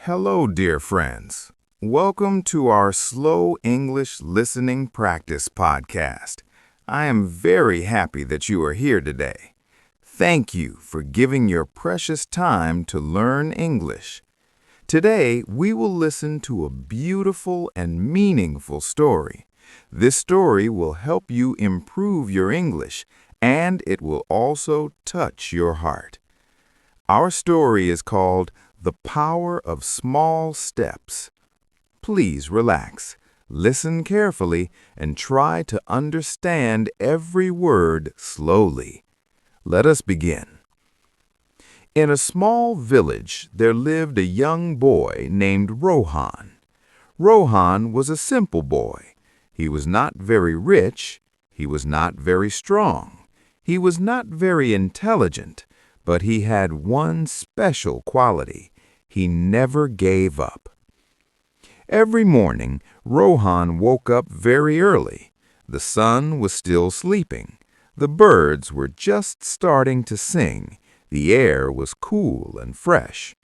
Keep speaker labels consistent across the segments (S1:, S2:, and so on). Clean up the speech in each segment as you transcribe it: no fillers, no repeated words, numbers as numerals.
S1: Hello, dear friends. Welcome to our Slow English Listening Practice podcast. I am very happy that you are here today. Thank you for giving your precious time to learn English. Today, we will listen to a beautiful and meaningful story. This story will help you improve your English, and it will also touch your heart. Our story is called The Power of Small Steps. Please relax, listen carefully, and try to understand every word slowly. Let us begin. In a small village, there lived a young boy named Rohan. Rohan was a simple boy. He was not very rich. He was not very strong. He was not very intelligent. But he had one special quality. He never gave up. Every morning, Rohan woke up very early. The sun was still sleeping. The birds were just starting to sing. The air was cool and fresh.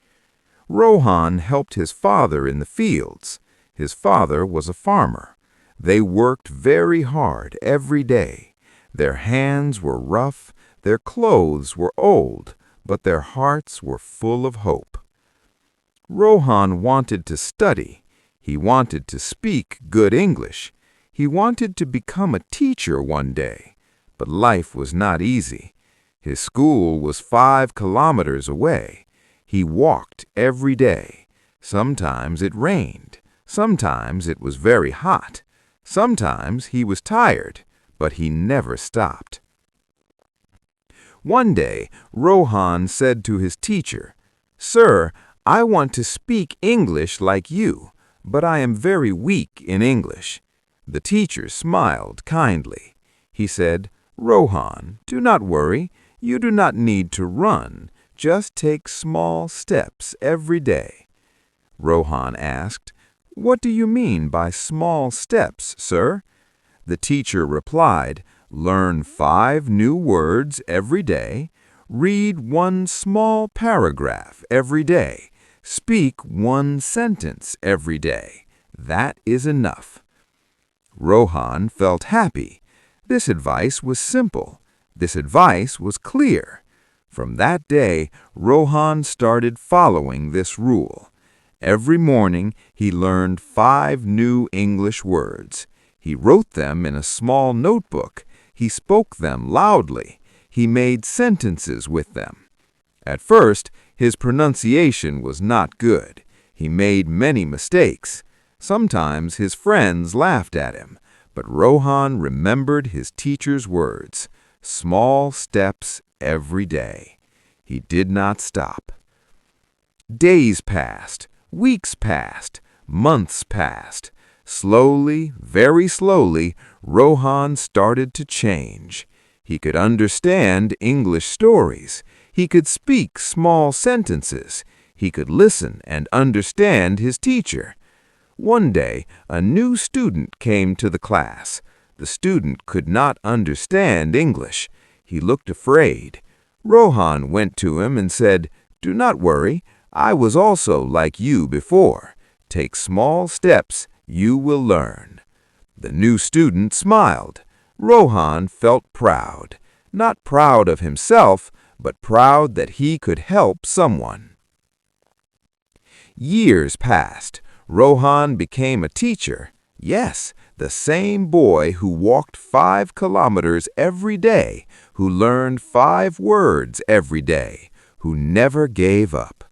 S1: Rohan helped his father in the fields. His father was a farmer. They worked very hard every day. Their hands were rough. Their clothes were old, but their hearts were full of hope. Rohan wanted to study. He wanted to speak good English. He wanted to become a teacher one day, but life was not easy. His school was 5 kilometers away. He walked every day. Sometimes it rained. Sometimes it was very hot. Sometimes he was tired, but he never stopped. One day, Rohan said to his teacher, "Sir, I want to speak English like you, but I am very weak in English." The teacher smiled kindly. He said, "Rohan, do not worry. You do not need to run. Just take small steps every day." Rohan asked, "What do you mean by small steps, sir?" The teacher replied, "Learn 5 new words every day, read 1 small paragraph every day, speak 1 sentence every day. That is enough." Rohan felt happy. This advice was simple. This advice was clear. From that day, Rohan started following this rule. Every morning, he learned 5 new English words. He wrote them in a small notebook. He spoke them loudly. He made sentences with them. At first, his pronunciation was not good. He made many mistakes. Sometimes his friends laughed at him, but Rohan remembered his teacher's words, small steps every day. He did not stop. Days passed, weeks passed, months passed. Slowly, very slowly, Rohan started to change. He could understand English stories. He could speak small sentences. He could listen and understand his teacher. One day, a new student came to the class. The student could not understand English. He looked afraid. Rohan went to him and said, "Do not worry. I was also like you before. Take small steps. You will learn." The new student smiled. Rohan felt proud. Not proud of himself, but proud that he could help someone. Years passed. Rohan became a teacher. Yes, the same boy who walked 5 kilometers every day, who learned 5 words every day, who never gave up.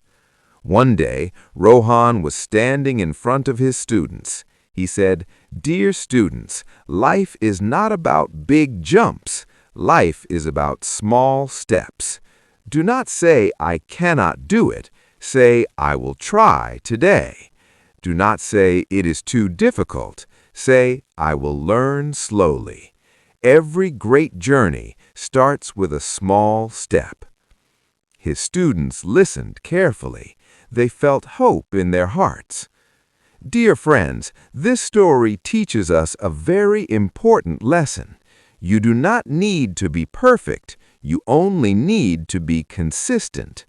S1: One day, Rohan was standing in front of his students. He said, "Dear students, life is not about big jumps. Life is about small steps. Do not say, 'I cannot do it.' Say, 'I will try today.' Do not say, 'It is too difficult.' Say, 'I will learn slowly.' Every great journey starts with a small step." His students listened carefully. They felt hope in their hearts. Dear friends, this story teaches us a very important lesson. You do not need to be perfect. You only need to be consistent.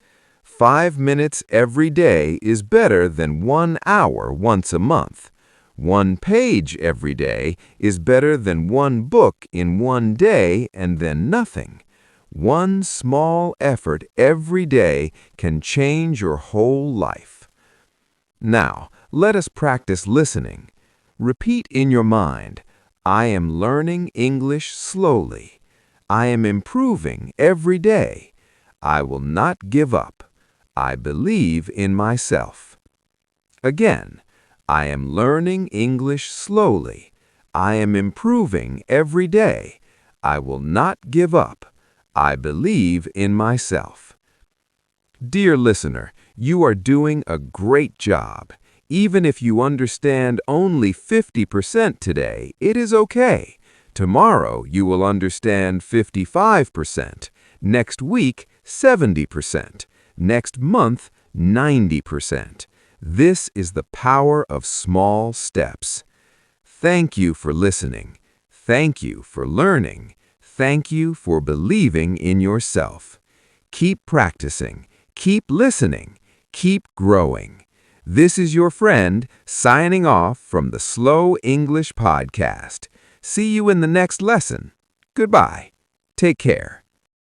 S1: 5 minutes every day is better than 1 hour once a month. 1 page every day is better than 1 book in 1 day and then nothing. 1 small effort every day can change your whole life. Now, let us practice listening. Repeat in your mind, I am learning English slowly. I am improving every day. I will not give up. I believe in myself. Again, I am learning English slowly. I am improving every day. I will not give up. I believe in myself. Dear listener, you are doing a great job. Even if you understand only 50% today, it is okay. Tomorrow you will understand 55%. Next week, 70%. Next month, 90%. This is the power of small steps. Thank you for listening. Thank you for learning. Thank you for believing in yourself. Keep practicing. Keep listening. Keep growing. This is your friend signing off from the Slow English Podcast. See you in the next lesson. Goodbye. Take care.